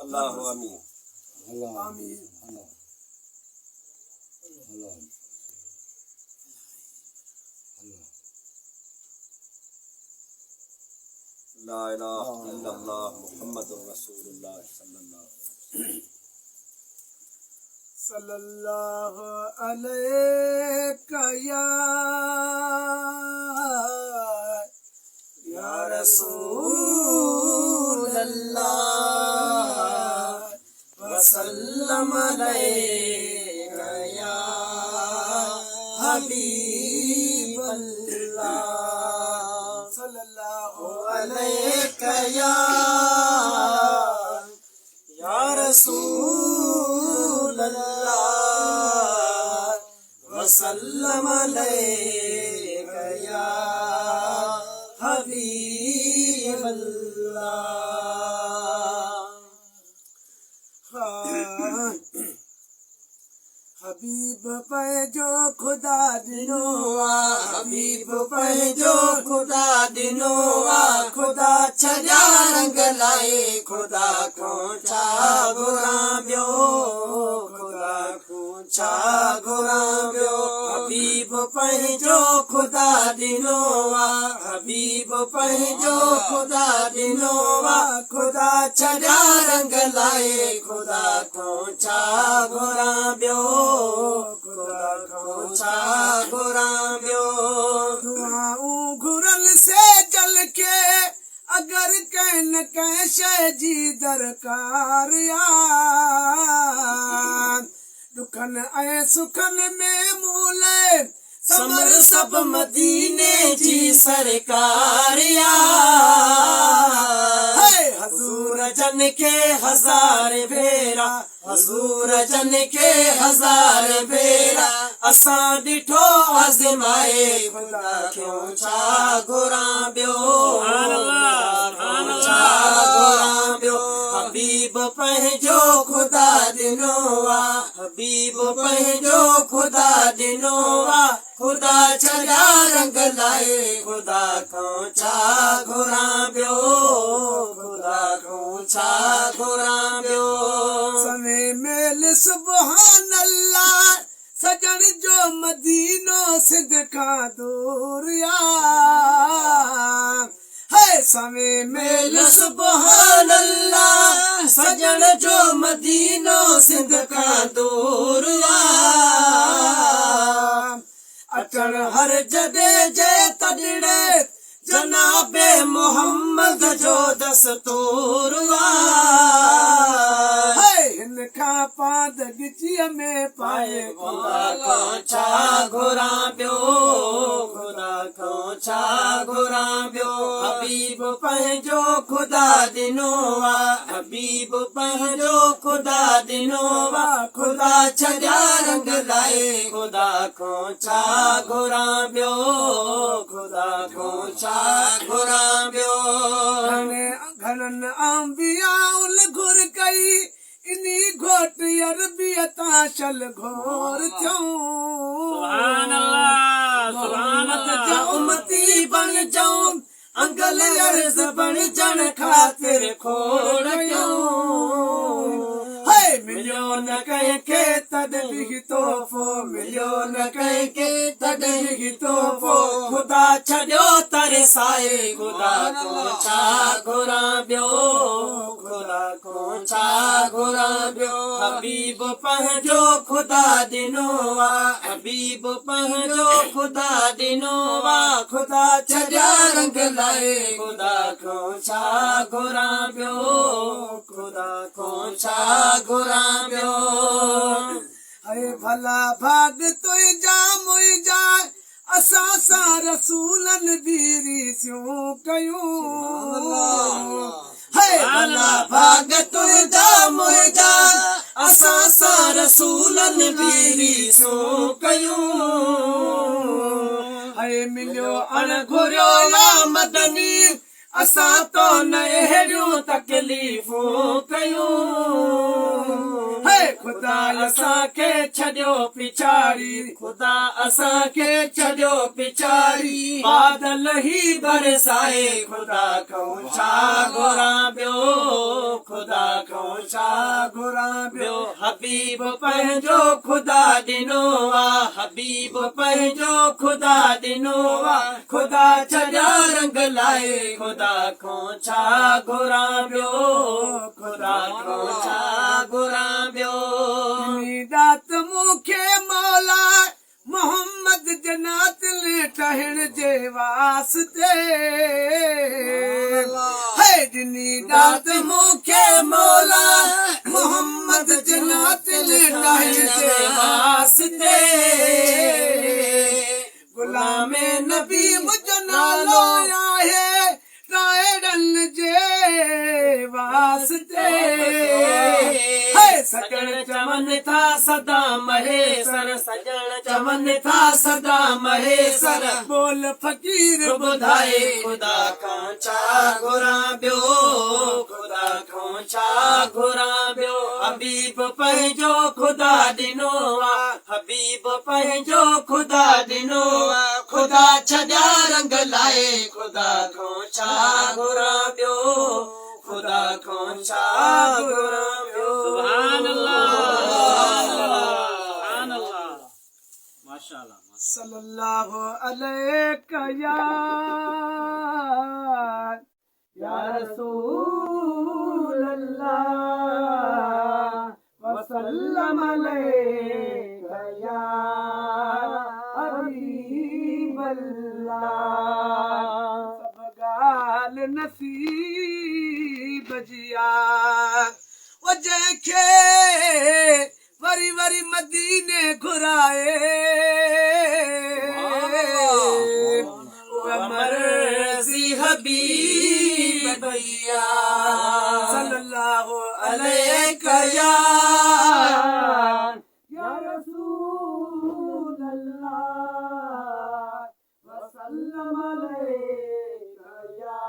अल्लाहु आमीन। अल्लाह आमीन। ला इलाहा इल्लल्लाह मुहम्मदुर रसूलुल्लाह सल्लल्लाहु अलैहि या रसूलल्लाह वसल्लम अलैका या हबीबल्लाह सल्लल्लाहु अलैका या रसूलल्लाह वसल्लम अलैका या हबीबल्लाह। हबीब पे जो खुदा दिनोआ हबीब पे जो खुदा दिनोआ खुदा छजा रंग लाए खुदा को छा गुरा ब्यो खुदा को छा गुरा ब्यो। हबीब पे जो खुदा दिनोआ हबीब पे जो खुदा दिनोआ खुदा छजा रंग लाए खुदा को छा गुरा ब्यो खुदा को छा गुरा ब्यो। दुआऊं घुरल से जल के अगर कहन कैसे जी दरकार यार दुखन ऐ सुखन में मूले समर सब मदीने जी सरकार यार। हजूर जन के हजार भेरा हजूर जन के हजार भेरा असा डिठो आज़माए खुदा क्यों छा गुरा ब्यो छा गुरा ब्यो। हबीब पंहिंजो खुदा दिनोआ हबीब पंहिंजो खुदा दिनोआ खुदा छजा रंग लाए खुदा को छा गुरा ब्यो खुदा को छा गुरा ब्यो। सने मेल सुभान अल्लाह सजन जो मदीनो सिंध का दूर यार है सवे मेल सुभान अल्लाह सजन जो मदीनो सिंध का दूर यार। अचण हर जॾे जे तॾड़े जनाबे मोहम्मद जो दस्तूर हिनखा पादगीअ में पाए खुदा को छा घुरा पियो खुदा को छा घुरा पियो। हबीब पंहिंजो खुदा ॾिनो आ हबीब पंहिंजो खुदा ॾिनो आ खुदा छॾिया रंग लाए खुदा को छा घुरा पियो खुदा को छा घुरा पियो। घणनि अंबियाउल घुर कई इनी घोट अरबीअ तां चल घोर थियूं जा उमती बण जाऊं अंगल अर्ज़ बणजण ख़ातिर खोड़ कयूं। मिलियो न कंहिंखे तॾहिं बि तोहफ़ो मिलियो न कंहिंखे तॾहिं बि तोहफ़ो खुदा छॾियो तरसाए खुदा को छा घुरा ॿियो खुदा को छा घुरा ॿियो। हबीब पंहिंजो खुदा ॾिनो आ हबीब पंहिंजो खुदा ॾिनो आ खुदा छॾिया रंग लाए खुदा को छा घुरा ॿियो खुदा को छा घुरा ॿियो। अरे भला भाग तुंहिंजा मुंहिंजा असां सां रसूलनि बि रीसियूं कयूं। भला भाग तुंहिंजा मुंहिंजा असां सां रसूलनि बि रीसियूं कयूं। मिलियो अण घुरियो या मदनी असां तो न अहिड़ियूं तकलीफ़ूं कयूं। खुदा खुदा असांखे छॾियो पिछाड़ी खुदा असांखे छॾियो पिछाड़ी बादल ही बरसाए खुदा खां छा घुरां ॿियो खुदा खां छा घुरां ॿियो हबीब पंहिंजो खुदा ॾिनो आहे हबीब पंहिंजो खुदा ॾिनो आहे खुदा छॾिया रंग लाइ खुदा खां छा घुरां ॿियो खुदा खां छा घुरां ॿियो रात मूंखे मौला मोहम्मद जन्नत ठहण जे वास्ते है ॾिनी रात मूंखे मौला मोहम्मद जन्नत ठहण जे वास्ते गुलाम नबी मुंहिंजो नालो आहे रायड़न जे वास्ते सजण चवनि था सदा महेसर सजण चवनि था सदा महेसर बोल फ़कीर ॿुधाए खुदा खां छा घुरां ॿियो खुदा खां छा घुरां ॿियो हबीब पंहिंजो खुदा ॾिनो आहे हबीब पंहिंजो खुदा ॾिनो आहे खुदा छॾिया रंग लाइ खुदा खां छा घुरां ॿियो खुदा खां छा घुरां ॿियो सुभान अल्लाह सुभान अल्लाह माशाअल्लाह सल्लल्लाहु अलैका या रसूल अल्लाह वसल्लम अलैका या हबीब अल्लाह सब गाल नसीब जिया वो जंहिंखे वरी वरी मदीने घुराए मर्ज़ी हबीब भैया सल्लल्लाहु अलैका या रसूल अल्लाह वसल्लम अलैका या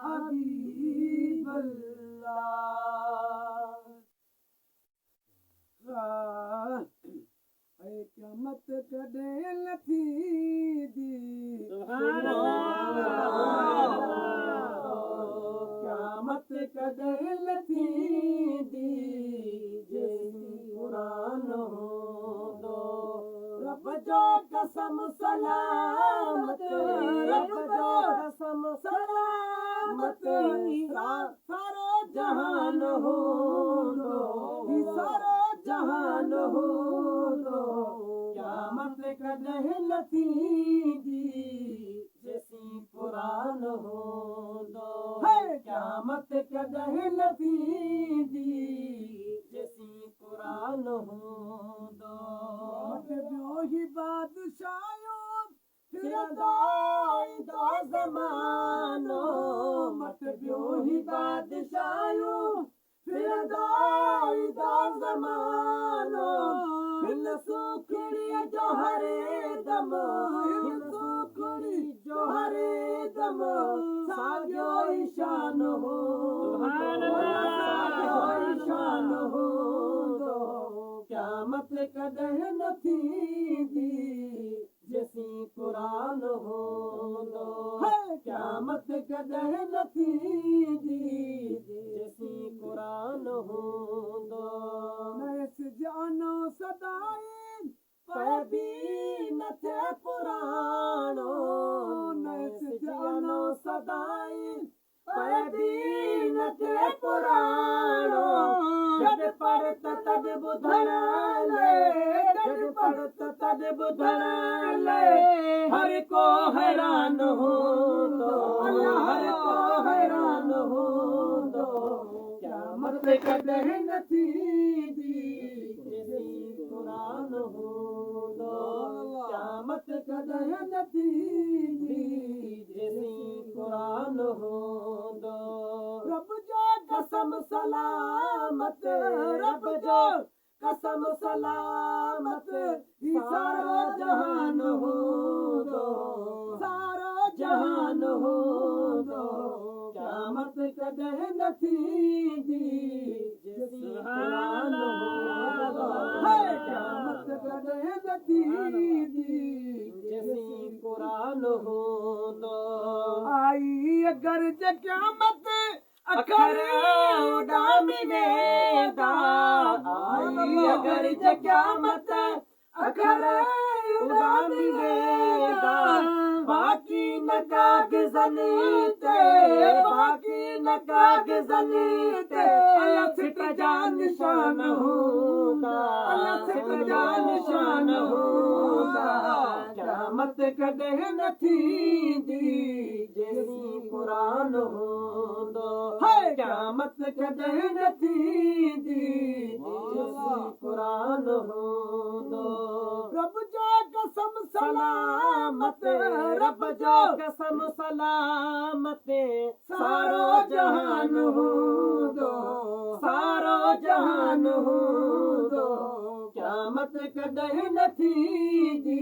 हबीब अल्लाह क़यामत कॾहिं न थींदी क़यामत कॾहिं न थींदी क़ुरान हूंदो रब जो कसम सलामत रब जो कसम सलामत सारो जहान हूंदो सारो जहान हूंदो क़यामत कॾहिं न थींदी जेसीं क़ुरान हूंदो क़यामत कॾहिं न थींदी जेसीं क़ुरान हूंदो ॿियो ही बादशाहो फिरंदो ईंदो ज़मानो मत ॿियो ही बादशाहो फिरंदो ईंदो ज़मानो हिन सुखड़ीअ जो हरे दम हिन सुखड़ी जो हरे दम साॻियो ईशान हूंदो साॻियो ईशान हूंदो क़यामत कॾहिं न थींदी जेसीं क़ुरान हूंदो क़यामत कॾहिं न थींदी जेसीं क़ुरान हूंदो जानो सदाई पी न थिए पुराणो जानो सदाई पी न थिए पुराणो जॾ पढ़ त तॾ ॿुधण जॾ पढ़ त तॾ ॿुधण हर को हैरान हूंदो हर को हैरान हूंदो क़यामत कॾहिं न थींदी क़ुरान हूंदो क़यामत कॾहिं न थींदी जेसीं क़ुरान हूंदो रब जो कसम सलामत रब जो कसम सलामत सारो जहान हूंदो सारो जहान हूंदो क़यामत कॾहिं न थींदी जेसीं क़ुरान हूंदो क़यामत अखर उॾामिने दा आई अगर क़यामत अखर उॾामिने दा बाक़ी न काग़ज़नि ते बाक़ी न काग़ज़नि ते सिट जा निशान हूंदा सिट जा निशान हूंदा क़यामत कॾहिं न थींदी जेसीं क़ुरान हूंदो क़यामत कॾहिं न थींदी जेसीं क़ुरान हूंदो रब जो कसम सलामत रब जो कसम सलामत सारो जहान हूंदो सारो जहान हूंदो क़यामत कॾहिं न थींदी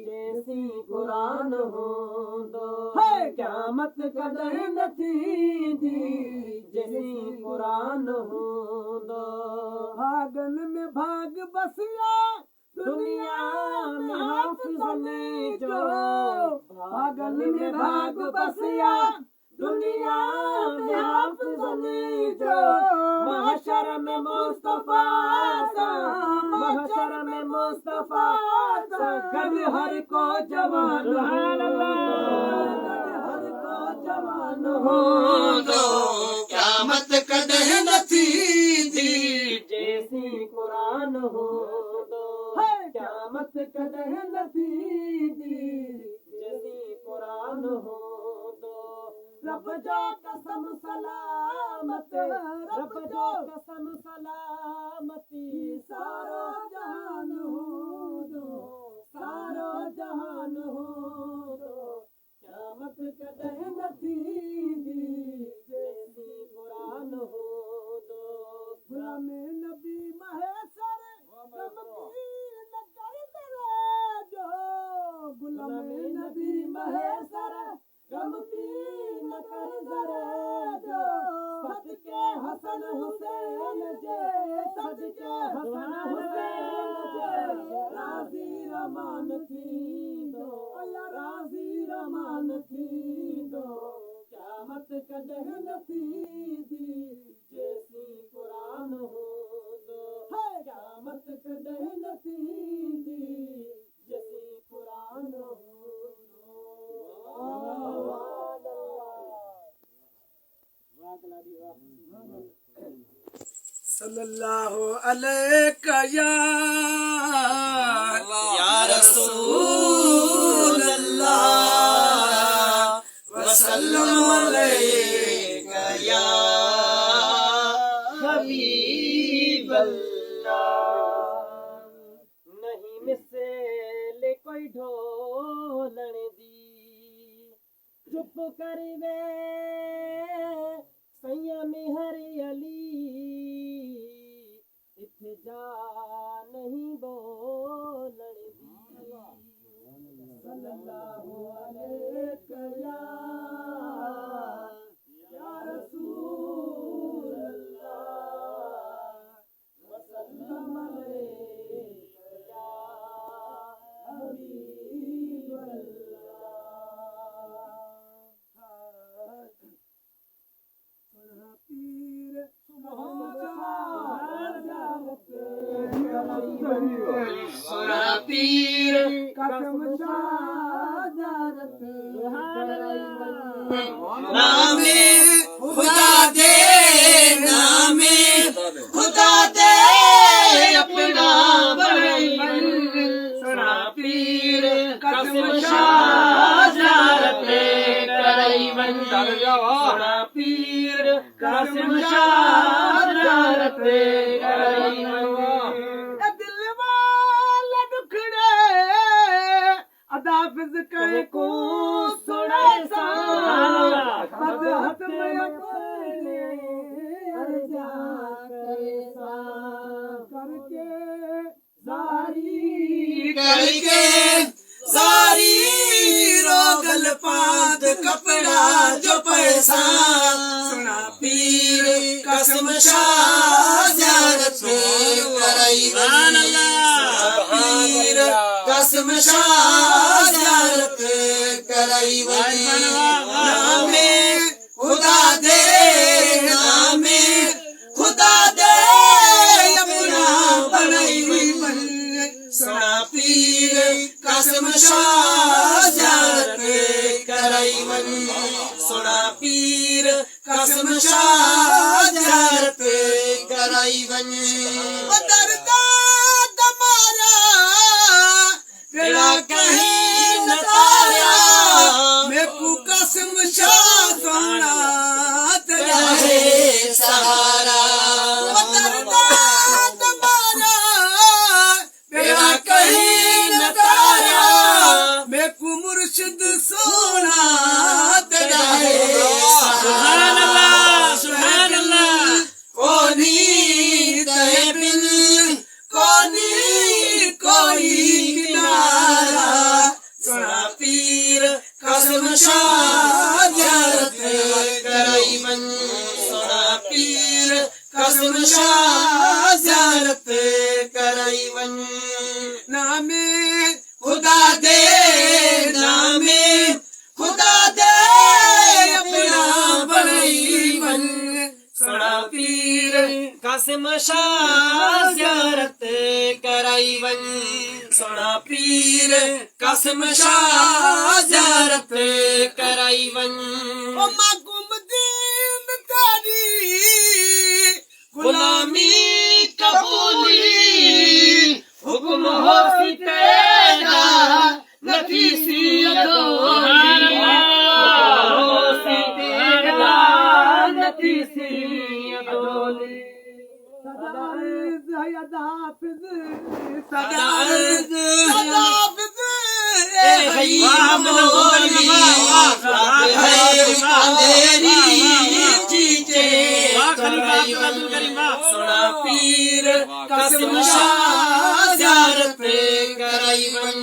जेसीं क़ुरान हूंदो क़यामत कॾहिं न थींदी जेसीं क़ुरान हूंदो भागन में भाग बसिया दुनिया में हाफ़िज़नि जो भागन में भाग बसिया दुनिया में हाफ़िज़नि जो महशर में मुस्तफ़ा महशर में मुस्तफ़ा गद हर को जवान हर को जवान हूंदो क़यामत कॾहिं न थींदी जेसीं क़ुरान हूंदो क़यामत कॾहिं न थींदी जेसीं क़ुरान हूंदो रब जो कसम सलामत रब जो कसम सलामती सारो जहान हूंदो सारो जहान हूंदो क़यामत कॾहिं न थींदी जेसीं क़ुरान हूंदो गुलाम नबी महेसर गुलाम नबी महेसर गमती न कर जरे जो सदके हसन हुसैन जे सदके हसन हुसैन जे राज़ी रमान थींदो अल्लाह राज़ी रमान थींदो क़यामत कॾहिं न थींदी जेसीं क़ुरान हूंदो क़यामत कॾहिं न थींदी जेसीं क़ुरान हूंदो सल्लल्लाहु अलैका या रसूल अल्लाह वसल्लम अलैका या हबीब अल्लाह नहीं मिसेले कोई ढोलण दी चुप कर वे सैया में हरियली इथे जा नहीं बोलण दी सल्लल्लाहु अलैका या रसूल अल्लाह वसल्लम अलैका या हबीब सुना पीर कसम नामे खुदा दे नामे खुदा दे अपना सुना पीर कसम शाहजारत करई सुना पीर कसम शाहजारत करई अदाफिज कहे को सुने सा बद हथ में अपने अर्जा करे सा करके जारी रोगल पाद कपड़ा जो पैसा सुना पीर कसम शाहजारत करई पीर कसम शाहजारत करई नामे कराई वञ दरदा दमारा बेड़ा कहीं न तारिया मेकू कसम शाह सोना तेरा है सहारा दरदा दमारा बेड़ा कहीं न तारिया मेकू मुर्शिद सोना तेरा है सुभान अल्लाह सुभान अल्लाह कोनी तेरे बिन कोनी कोई किनारा सोना पीर कसम शाह ज़ियारत कराई वञ सोना पीर कसम शाह ज़ियारत कराई वञ नामे खुदा दे नामे खुदा दे अपना बनाई वञ सोना पीर कासिम शाह ज़ियारत कराई वञ सोना पीर कासिम शाह ज़ियारत कराई वञ ओ मागुम दीन तेरी गुलामी कबूली हुक्म हो तेरा नथी सी अदोली हो तेरा नथी सी अदोली सदा अर्ज़ ए भैया मनोली अंधेरी चीज़े कराई वञ सोना पीर कासिम शाह ज़ियारत कराई वञ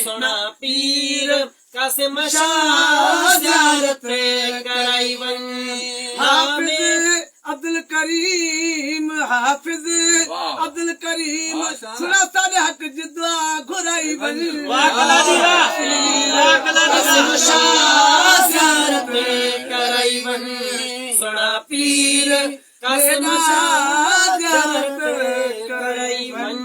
सोना पीर कासिम शाह ज़ियारत कराई वञ हाफ़िज़ अब्दुल करीम हाफ़िज़ अब्दुल करीम सुना सारे हक जिद्दा घुराई वञ कासिम शाह ज़ियारत कराई वञ सोना पीर कासिम शाह ज़ियारत कराई वञ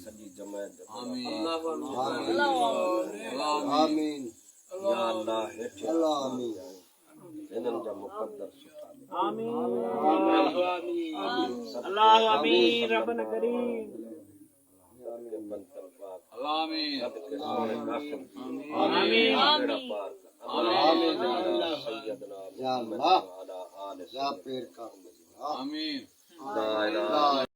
सजी जमात आमीन आमीन या अल्लाह हेठि आमीन इन्हनि जा मुक़द्दर सुठा आमीन अल्लाह आमीन रब्बना करीम आमीन आमीन आमीन आमीन